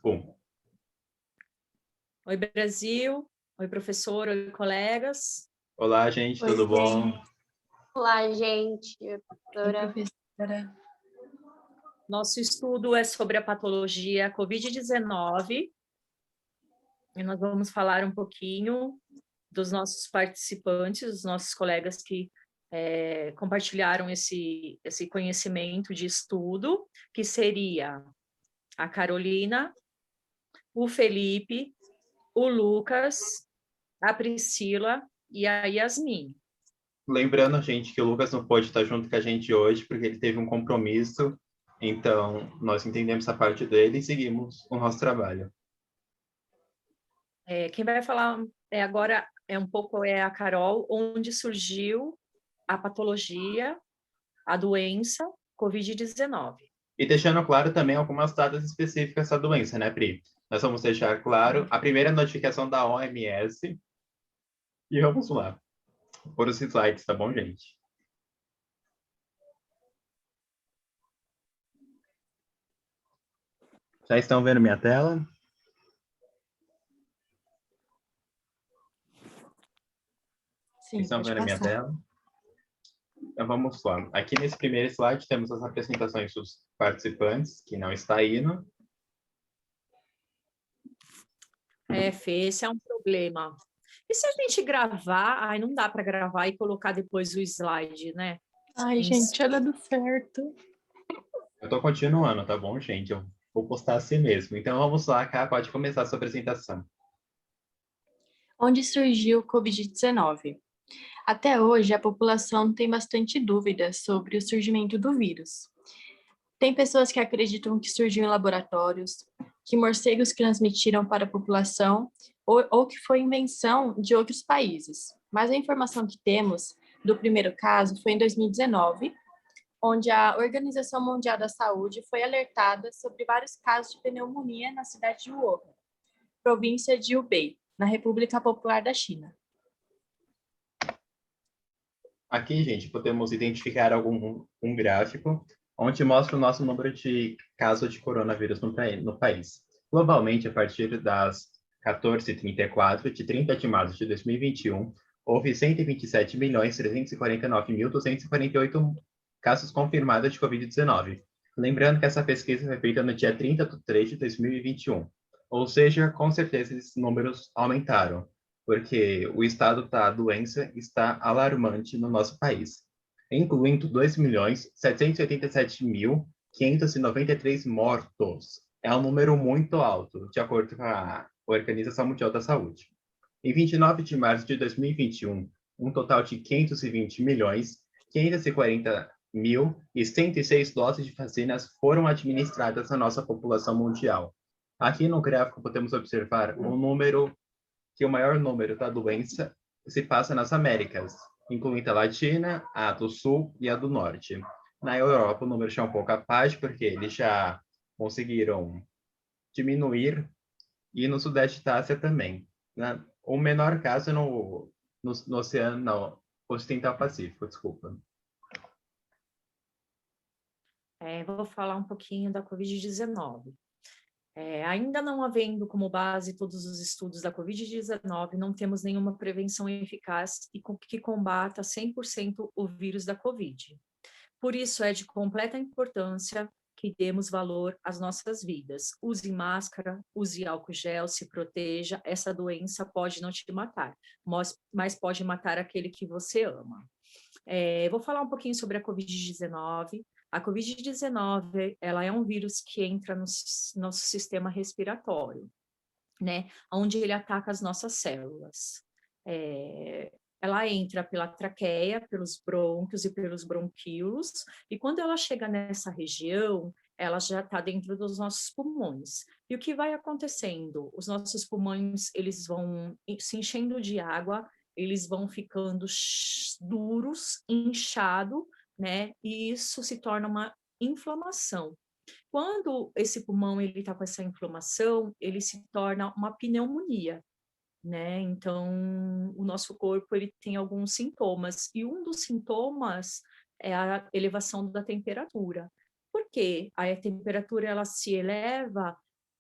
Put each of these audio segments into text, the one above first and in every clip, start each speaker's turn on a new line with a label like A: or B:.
A: Um.
B: Oi, Brasil. Oi, professor. Oi, colegas.
A: Olá, gente,
C: Oi,
A: tudo bom?
C: gente.
D: Olá, gente.
C: Oi,
D: Professora.
C: professora.
B: Nosso estudo é sobre a patologia COVID-19 e nós vamos falar um pouquinho dos nossos participantes, dos nossos colegas que compartilharam esse conhecimento de estudo, que seria a Carolina, o Felipe, o Lucas, a Priscila e a Yasmin.
A: Lembrando, gente, que o Lucas não pôde estar junto com a gente hoje porque ele teve um compromisso, então nós entendemos a parte dele e seguimos o nosso trabalho.
B: Quem vai falar agora um pouco é a Carol, onde surgiu a patologia, a doença COVID-19.
A: E deixando claro também algumas datas específicas dessa doença, né, Pri? Nós vamos deixar claro a primeira notificação da OMS e vamos lá, por os slides, tá bom, gente? Já estão vendo minha tela?
C: Sim,
A: Estão
C: pode
A: vendo minha
C: passar.
A: tela? Então vamos lá. Aqui nesse primeiro slide temos as apresentações dos participantes, que não está indo.
B: Fê, esse é um problema. E se a gente gravar? Ai, não dá para gravar e colocar depois o slide, né?
C: Ai, gente, olha do certo.
A: Eu estou continuando, tá bom, gente? Eu vou postar assim mesmo. Então vamos lá, Cá, pode começar a sua apresentação.
C: Onde surgiu o Covid-19? Até hoje, a população tem bastante dúvidas sobre o surgimento do vírus. Tem pessoas que acreditam que surgiu em laboratórios, que morcegos transmitiram para a população ou que foi invenção de outros países. Mas a informação que temos do primeiro caso foi em 2019, onde a Organização Mundial da Saúde foi alertada sobre vários casos de pneumonia na cidade de Wuhan, província de Hubei, na República Popular da China.
A: Aqui, gente, podemos identificar um gráfico onde mostra o nosso número de casos de coronavírus no país. Globalmente, a partir das 14h34, de 30 de março de 2021, houve 127.349.248 casos confirmados de Covid-19. Lembrando que essa pesquisa foi feita no dia 30 de 3 de 2021. Ou seja, com certeza esses números aumentaram, porque o estado da doença está alarmante no nosso país, incluindo 2.787.593 mortos. É um número muito alto, de acordo com a Organização Mundial da Saúde. Em 29 de março de 2021, um total de 520.540.106 doses de vacinas foram administradas à nossa população mundial. Aqui no gráfico podemos observar o maior número da doença se passa nas Américas, incluindo a Latina, a do Sul e a do Norte. Na Europa, o número já é um pouco abaixo, porque eles já conseguiram diminuir, e no Sudeste da Ásia também. Né? O menor caso é no Oceano Ocidental Pacífico, desculpa.
B: Vou falar um pouquinho da COVID-19. Ainda não havendo como base todos os estudos da COVID-19, não temos nenhuma prevenção eficaz e que combata 100% o vírus da COVID. Por isso, é de completa importância que demos valor às nossas vidas. Use máscara, use álcool gel, se proteja. Essa doença pode não te matar, mas pode matar aquele que você ama. Vou falar um pouquinho sobre a COVID-19. A COVID-19, ela é um vírus que entra no nosso sistema respiratório, né? Onde ele ataca as nossas células. Ela entra pela traqueia, pelos brônquios e pelos bronquíolos, e quando ela chega nessa região, ela já está dentro dos nossos pulmões. E o que vai acontecendo? Os nossos pulmões, eles vão se enchendo de água, eles vão ficando duros, inchado, né? E isso se torna uma inflamação. Quando esse pulmão ele está com essa inflamação, ele se torna uma pneumonia, né? Então, o nosso corpo ele tem alguns sintomas e um dos sintomas é a elevação da temperatura. Por quê? A temperatura ela se eleva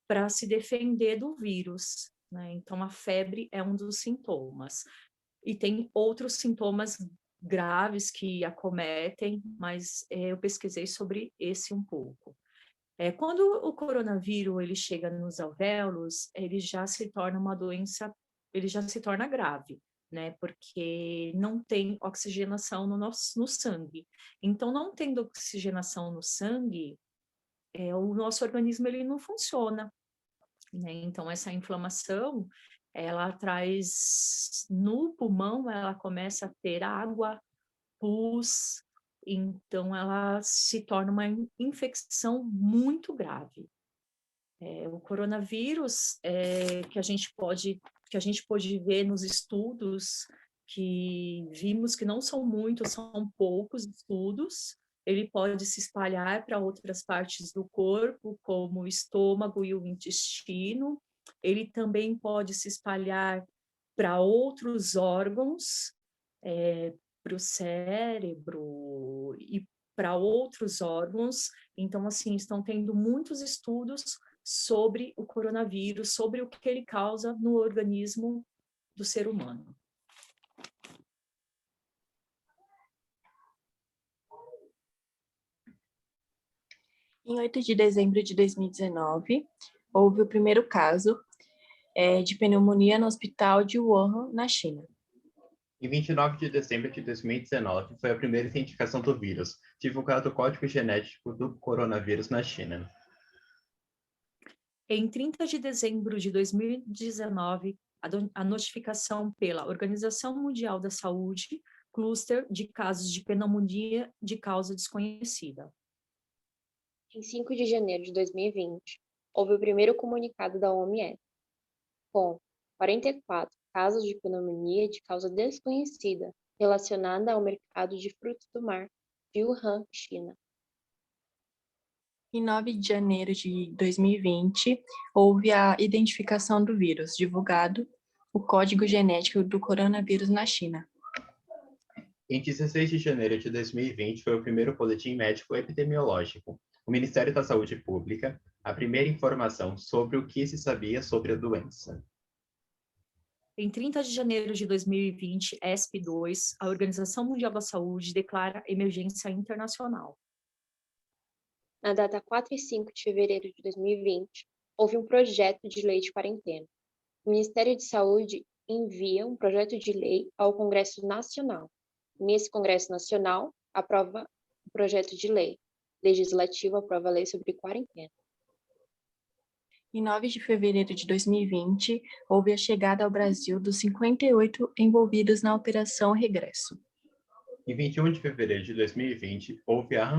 B: para se defender do vírus, né? Então, a febre é um dos sintomas. E tem outros sintomas graves que acometem, mas eu pesquisei sobre esse um pouco. Quando o coronavírus ele chega nos alvéolos, ele já se torna uma doença, ele já se torna grave, né? Porque não tem oxigenação no sangue. Então, não tendo oxigenação no sangue, o nosso organismo ele não funciona, né? Então, essa inflamação, ela traz no pulmão, ela começa a ter água, pus, então ela se torna uma infecção muito grave. O coronavírus, que a gente pode ver nos estudos, que vimos que não são muitos, são poucos estudos, ele pode se espalhar para outras partes do corpo, como o estômago e o intestino, ele também pode se espalhar para outros órgãos, para o cérebro e para outros órgãos. Então, assim, estão tendo muitos estudos sobre o coronavírus, sobre o que ele causa no organismo do ser humano.
C: Em 8 de dezembro de 2019, houve o primeiro caso de pneumonia no hospital de Wuhan, na China.
A: Em 29 de dezembro de 2019, foi a primeira identificação do vírus, divulgado o código genético do coronavírus na China.
B: Em 30 de dezembro de 2019, a notificação pela Organização Mundial da Saúde, cluster de casos de pneumonia de causa desconhecida.
D: Em 5 de janeiro de 2020, houve o primeiro comunicado da OMS, com 44 casos de pneumonia de causa desconhecida relacionada ao mercado de frutos do mar de Wuhan, China.
C: Em 9 de janeiro de 2020, houve a identificação do vírus, divulgado o código genético do coronavírus na China.
A: Em 16 de janeiro de 2020, foi o primeiro boletim médico epidemiológico, o Ministério da Saúde Pública, a primeira informação sobre o que se sabia sobre a doença.
B: Em 30 de janeiro de 2020, ESP2, a Organização Mundial da Saúde declara emergência internacional.
D: Na data 4 e 5 de fevereiro de 2020, houve um projeto de lei de quarentena. O Ministério de Saúde envia um projeto de lei ao Congresso Nacional. Nesse Congresso Nacional, aprova o projeto de lei. Legislativo aprova a lei sobre quarentena.
C: Em 9 de fevereiro de 2020, houve a chegada ao Brasil dos 58 envolvidos na Operação Regresso.
A: Em 21 de fevereiro de 2020, houve a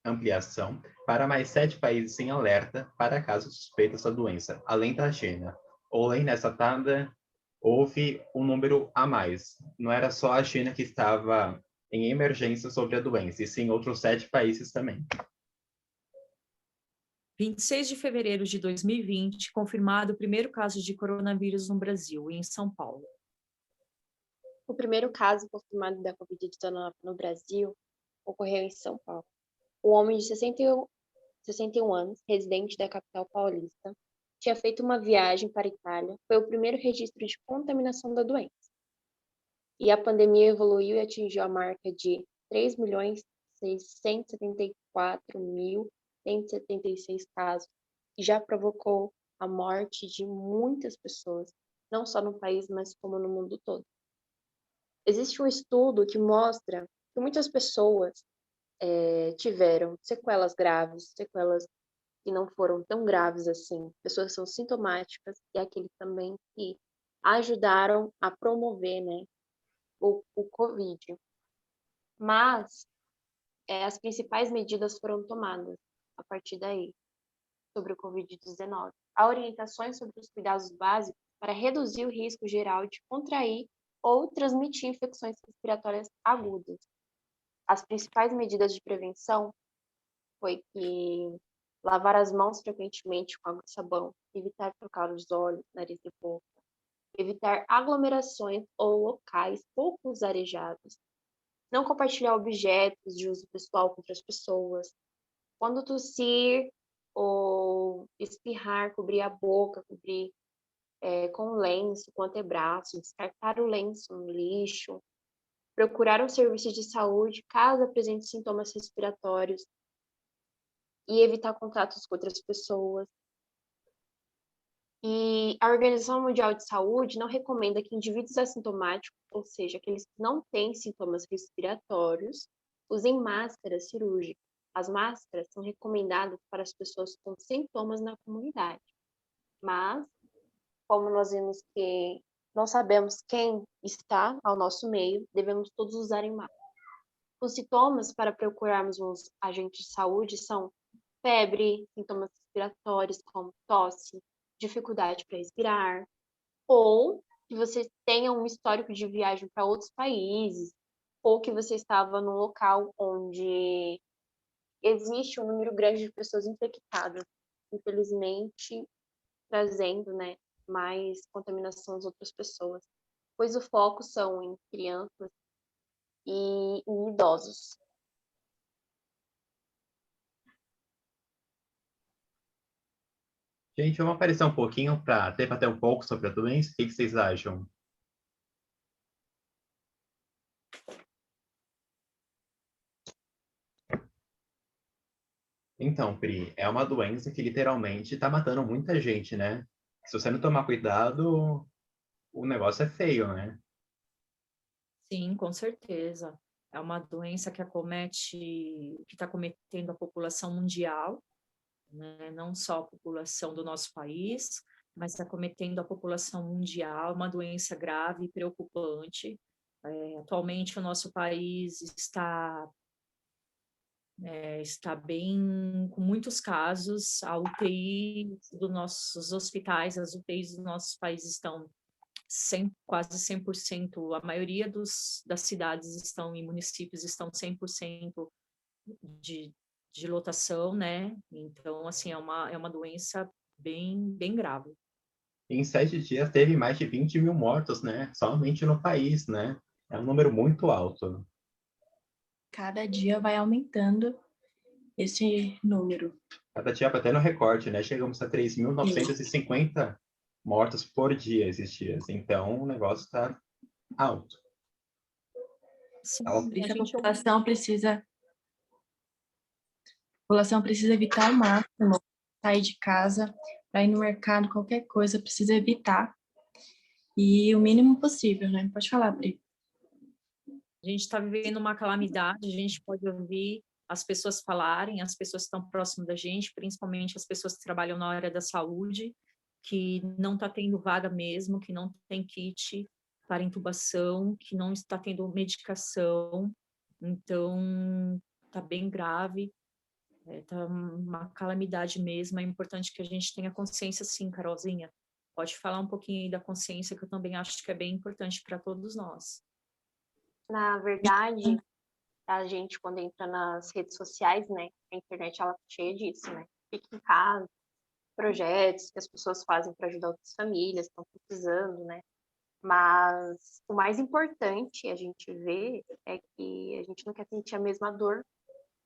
A: ampliação para mais 7 países em alerta para casos suspeitos da doença, além da China. Além dessa data, houve um número a mais. Não era só a China que estava em emergência sobre a doença, e sim outros 7 países também.
B: 26 de fevereiro de 2020, confirmado o primeiro caso de coronavírus no Brasil, em São Paulo.
D: O primeiro caso confirmado da Covid-19 no Brasil ocorreu em São Paulo. O homem de 61 anos, residente da capital paulista, tinha feito uma viagem para a Itália, foi o primeiro registro de contaminação da doença. E a pandemia evoluiu e atingiu a marca de 3.674.176 casos, e já provocou a morte de muitas pessoas, não só no país, mas como no mundo todo. Existe um estudo que mostra que muitas pessoas tiveram sequelas graves, sequelas que não foram tão graves assim, pessoas que são sintomáticas e aqueles também que ajudaram a promover, né, o Covid. Mas as principais medidas foram tomadas a partir daí, sobre o Covid-19. Há orientações sobre os cuidados básicos para reduzir o risco geral de contrair ou transmitir infecções respiratórias agudas. As principais medidas de prevenção foi que lavar as mãos frequentemente com água e sabão, evitar tocar os olhos, nariz e boca, evitar aglomerações ou locais pouco arejados, não compartilhar objetos de uso pessoal com outras pessoas. Quando tossir, ou espirrar, cobrir a boca, cobrir com lenço, com antebraço, descartar o lenço no lixo, procurar um serviço de saúde caso apresente sintomas respiratórios e evitar contatos com outras pessoas. E a Organização Mundial de Saúde não recomenda que indivíduos assintomáticos, ou seja, aqueles que não têm sintomas respiratórios, usem máscaras cirúrgicas. As máscaras são recomendadas para as pessoas com sintomas na comunidade. Mas, como nós vimos que não sabemos quem está ao nosso meio, devemos todos usarem máscara. Os sintomas para procurarmos uns agentes de saúde são febre, sintomas respiratórios como tosse, dificuldade para respirar, ou que você tenha um histórico de viagem para outros países, ou que você estava num local onde existe um número grande de pessoas infectadas, infelizmente trazendo, né, mais contaminação às outras pessoas, pois o foco são em crianças e em idosos.
A: Gente, vamos aparecer um pouquinho para debater um pouco sobre a doença. O que vocês acham? Então, Pri, é uma doença que literalmente está matando muita gente, né? Se você não tomar cuidado, o negócio é feio, né?
B: Sim, com certeza. É uma doença que que está cometendo a população mundial, né? Não só a população do nosso país, mas está cometendo a população mundial, uma doença grave e preocupante. Atualmente, o nosso país está bem, com muitos casos, a UTI dos nossos hospitais, as UTIs do nosso país estão quase 100%, a maioria das cidades estão e municípios estão 100% de, de lotação, né? Então, assim, é uma doença bem grave.
A: Em 7 dias teve mais de 20 mil mortos, né? Somente no país, né? É um número muito alto.
C: Cada dia vai aumentando esse número.
A: Cada dia batendo recorde, né? Chegamos a 3.950 mortos por dia esses dias. Então, o negócio está alto.
B: Sim,
C: Por isso
B: a gente
C: a população precisa evitar ao máximo sair de casa, para ir no mercado, qualquer coisa, precisa evitar. E o mínimo possível, né? Pode falar, Pri.
B: A gente está vivendo uma calamidade, a gente pode ouvir as pessoas falarem, as pessoas que estão próximas da gente, principalmente as pessoas que trabalham na área da saúde, que não está tendo vaga mesmo, que não tem kit para intubação, que não está tendo medicação. Então, está bem grave, está uma calamidade mesmo. É importante que a gente tenha consciência, sim, Carolzinha. Pode falar um pouquinho aí da consciência, que eu também acho que é bem importante para todos nós.
D: Na verdade, a gente, quando entra nas redes sociais, né, a internet ela tá cheia disso, né? Fica em casa, projetos que as pessoas fazem para ajudar outras famílias, estão precisando, né? Mas o mais importante a gente ver é que a gente não quer sentir a mesma dor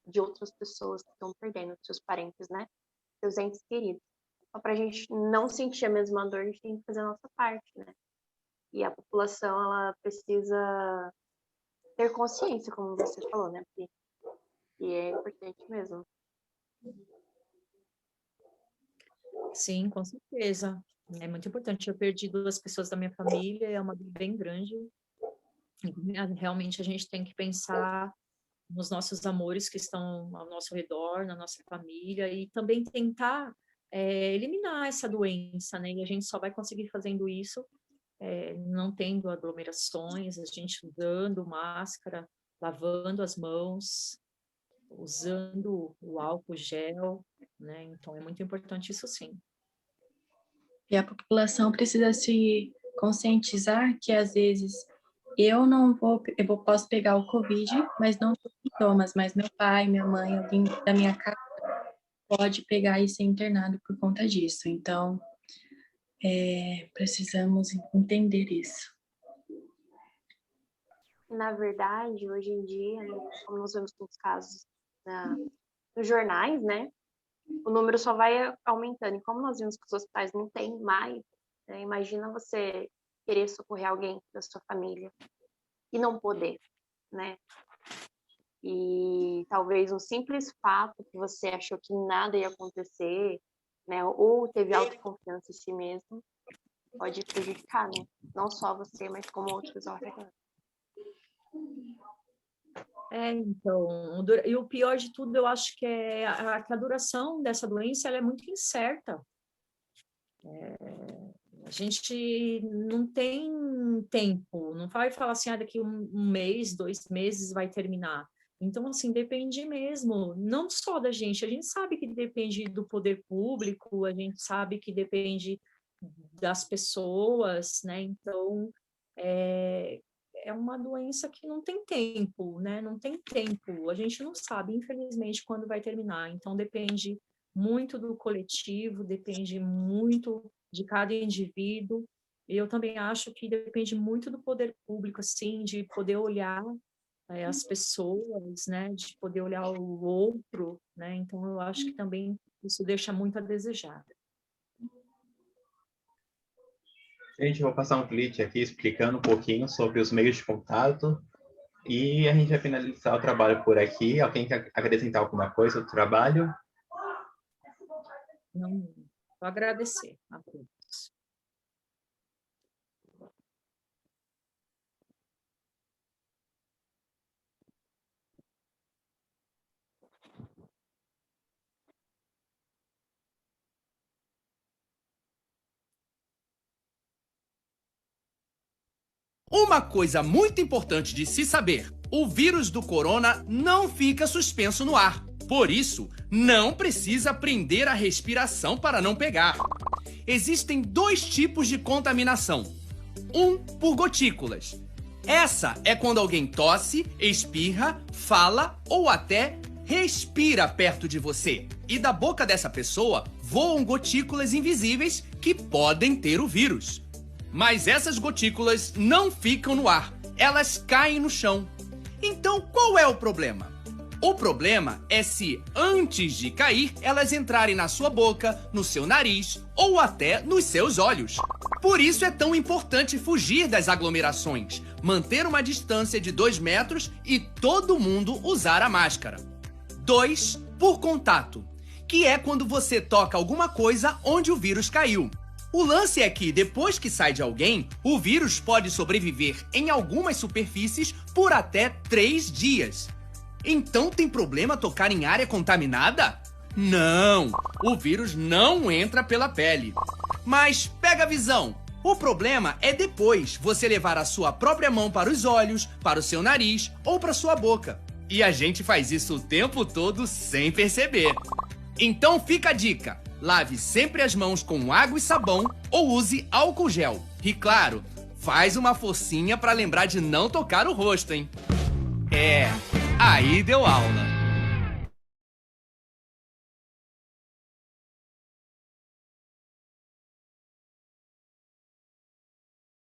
D: de outras pessoas que estão perdendo seus parentes, né? Seus entes queridos. Só para a gente não sentir a mesma dor, a gente tem que fazer a nossa parte, né? E a população, ela precisa ter consciência, como você falou, né, Pri? E é importante mesmo.
B: Sim, com certeza. É muito importante. Eu perdi 2 pessoas da minha família, é uma dor bem grande. Realmente a gente tem que pensar nos nossos amores que estão ao nosso redor, na nossa família, e também tentar eliminar essa doença, né? E a gente só vai conseguir fazendo isso não tendo aglomerações, a gente usando máscara, lavando as mãos, usando o álcool gel, né? Então é muito importante isso sim.
C: E a população precisa se conscientizar que, às vezes, posso pegar o Covid, mas não tenho sintomas, mas meu pai, minha mãe, alguém da minha casa pode pegar e ser internado por conta disso. Então, precisamos entender isso.
D: Na verdade, hoje em dia, como nós vemos muitos casos nos jornais, né? o número só vai aumentando. E como nós vimos que os hospitais não têm mais, né, imagina você querer socorrer alguém da sua família e não poder, né? E talvez um simples fato que você achou que nada ia acontecer, né? Ou teve autoconfiança em si mesmo, pode prejudicar, né? Não só você, mas como outros ao redor.
B: Então, e o pior de tudo, eu acho que é que a duração dessa doença ela é muito incerta. A gente não tem tempo, não vai falar assim, daqui um mês, 2 meses vai terminar. Então, assim, depende mesmo, não só da gente, a gente sabe que depende do poder público, a gente sabe que depende das pessoas, né? Então, é uma doença que não tem tempo, né? Não tem tempo, a gente não sabe, infelizmente, quando vai terminar. Então, depende muito do coletivo, depende muito de cada indivíduo. Eu também acho que depende muito do poder público, assim, de poder olhar as pessoas, né, de poder olhar o outro, né, então eu acho que também isso deixa muito a desejar.
A: Gente, eu vou passar um clipe aqui explicando um pouquinho sobre os meios de contato e a gente vai finalizar o trabalho por aqui. Alguém quer acrescentar alguma coisa do trabalho?
B: Não, vou agradecer a todos.
E: Uma coisa muito importante de se saber: o vírus do corona não fica suspenso no ar. Por isso, não precisa prender a respiração para não pegar. Existem 2 tipos de contaminação. Um por gotículas. Essa é quando alguém tosse, espirra, fala ou até respira perto de você. E da boca dessa pessoa voam gotículas invisíveis que podem ter o vírus. Mas essas gotículas não ficam no ar, elas caem no chão. Então, qual é o problema? O problema é se, antes de cair, elas entrarem na sua boca, no seu nariz ou até nos seus olhos. Por isso é tão importante fugir das aglomerações, manter uma distância de 2 metros e todo mundo usar a máscara. 2 por contato, que é quando você toca alguma coisa onde o vírus caiu. O lance é que, depois que sai de alguém, o vírus pode sobreviver em algumas superfícies por até 3 dias. Então tem problema tocar em área contaminada? Não! O vírus não entra pela pele. Mas pega a visão! O problema é depois você levar a sua própria mão para os olhos, para o seu nariz ou para sua boca. E a gente faz isso o tempo todo sem perceber. Então fica a dica: lave sempre as mãos com água e sabão ou use álcool gel. E claro, faz uma forcinha para lembrar de não tocar o rosto, hein? Aí deu aula.